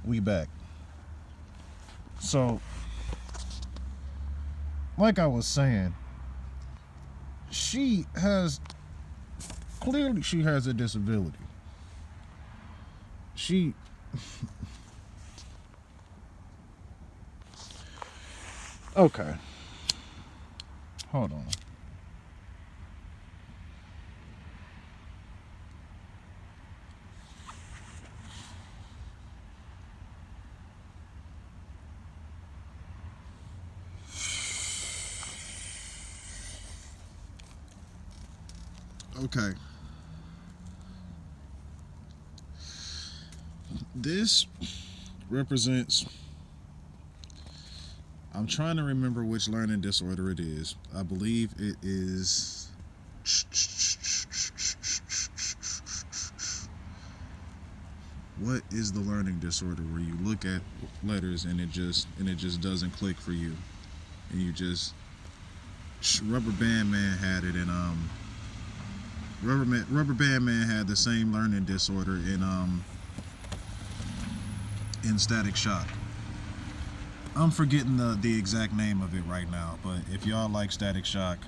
we back. So, like I was saying, she has clearly she has a disability. She okay. Hold on. Okay. This represents, I'm trying to remember which learning disorder it is. I believe it is, what is the learning disorder where you look at letters and it just doesn't click for you, and you just, Rubber Band Man had it, and Rubber Band Man had the same learning disorder in Static Shock. I'm forgetting the exact name of it right now, but if y'all like Static Shock,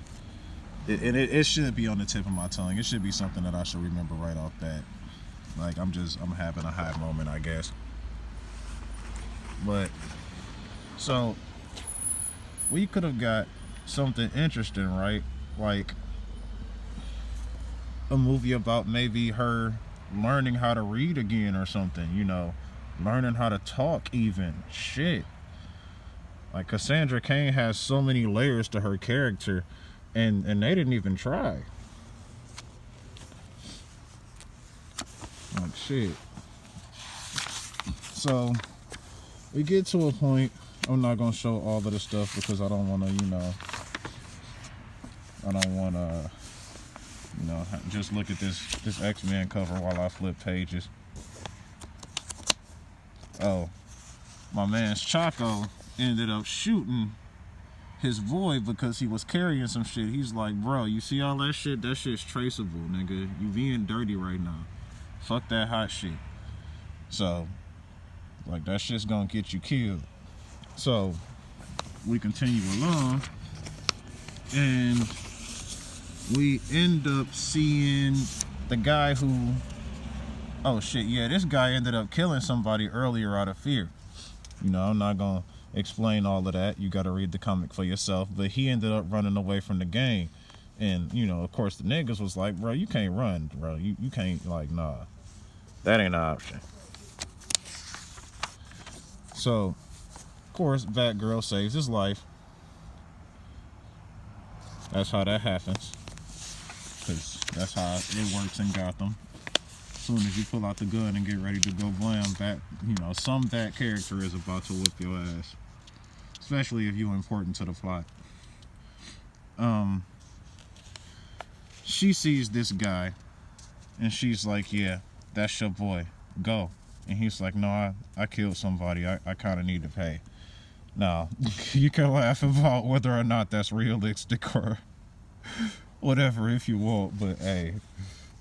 it should be on the tip of my tongue. It should be something that I should remember right off bat. Like, I'm having a high moment, I guess. But so we could have got something interesting, right? Like a movie about maybe her learning how to read again or something, learning how to talk even. Shit. Like, Cassandra Cain has so many layers to her character, and they didn't even try. Like, shit. So we get to a point. I'm not gonna show all of the stuff because I don't want to, just look at this X-Men cover while I flip pages. Oh, my man's Chaco ended up shooting his void because he was carrying some shit. He's like, bro, you see all that shit? That shit's traceable, nigga. You being dirty right now. Fuck that hot shit. So, like, that shit's gonna get you killed. So, we continue along, and we end up seeing the guy who, oh shit, yeah, this guy ended up killing somebody earlier out of fear. I'm not gonna explain all of that. You gotta read the comic for yourself. But he ended up running away from the gang. And, of course, the niggas was like, bro, you can't run, bro. You can't, like, nah. That ain't an option. So, of course, Batgirl saves his life. That's how that happens. Because that's how it works in Gotham. As soon as you pull out the gun and get ready to go blam, some bad character is about to whip your ass. Especially if you're important to the plot. She sees this guy, and she's like, yeah, that's your boy, go. And he's like, no, I killed somebody, I kind of need to pay. Now, you can laugh about whether or not that's realistic or whatever if you want, but hey,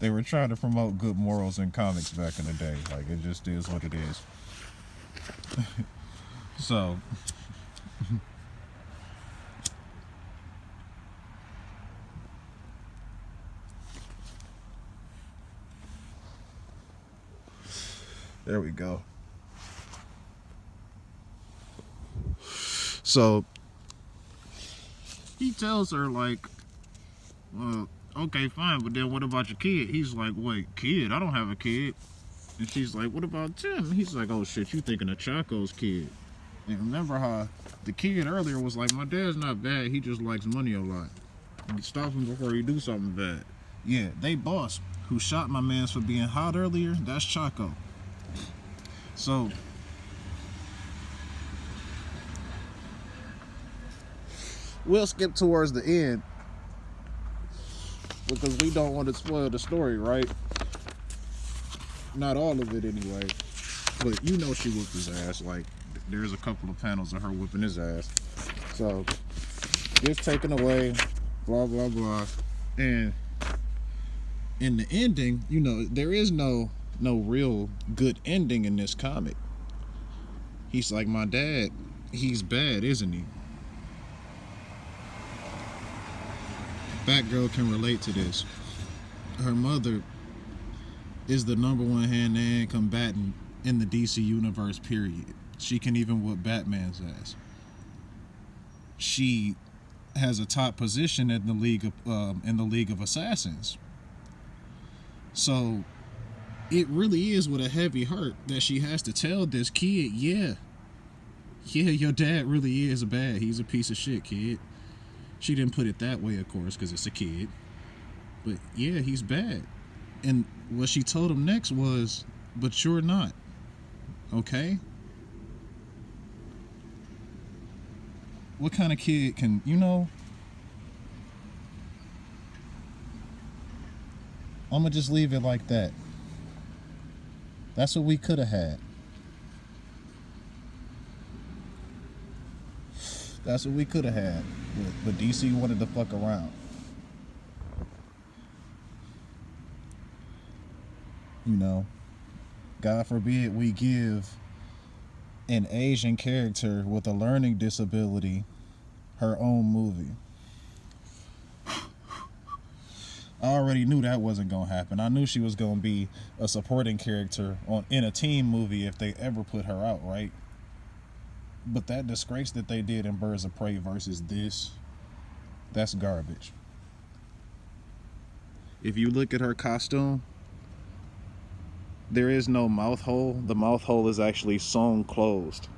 they were trying to promote good morals in comics back in the day. Like, it just is what it is. So, there we go. So, he tells her, like, well, okay, fine, but then what about your kid? He's like, wait, kid? I don't have a kid. And she's like, what about Tim? He's like, oh shit, you thinking of Chaco's kid. And remember how the kid earlier was like, my dad's not bad, he just likes money a lot. You stop him before you do something bad. Yeah, they boss who shot my mans for being hot earlier, that's Chaco. So, we'll skip towards the end because we don't want to spoil the story, right? Not all of it anyway, but she whooped his ass. Like, there's a couple of panels of her whooping his ass. So, gets taken away, blah blah blah, and in the ending, there is no real good ending in this comic. He's like, my dad, he's bad, isn't he? Batgirl can relate to this. Her mother is the number one hand-to-hand combatant in the DC universe, period. She can even whoop Batman's ass. She has a top position in the League of Assassins. So it really is with a heavy heart that she has to tell this kid, yeah, your dad really is bad. He's a piece of shit, kid. She didn't put it that way, of course, because it's a kid. But yeah, he's bad. And what she told him next was, but you're not. Okay? What kind of kid can, I'm going to just leave it like that. That's what we could have had. That's what we could have had. But DC wanted to fuck around. God forbid we give an Asian character with a learning disability her own movie. I already knew that wasn't going to happen. I knew she was going to be a supporting character in a teen movie if they ever put her out, right? But that disgrace that they did in Birds of Prey versus this, that's garbage. If you look at her costume, there is no mouth hole. The mouth hole is actually sewn closed.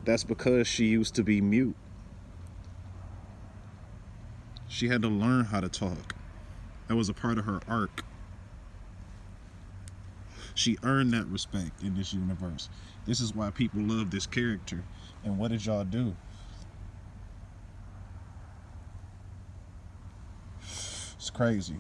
That's because she used to be mute. She had to learn how to talk. That was a part of her arc. She earned that respect in this universe. This is why people love this character. And what did y'all do? It's crazy.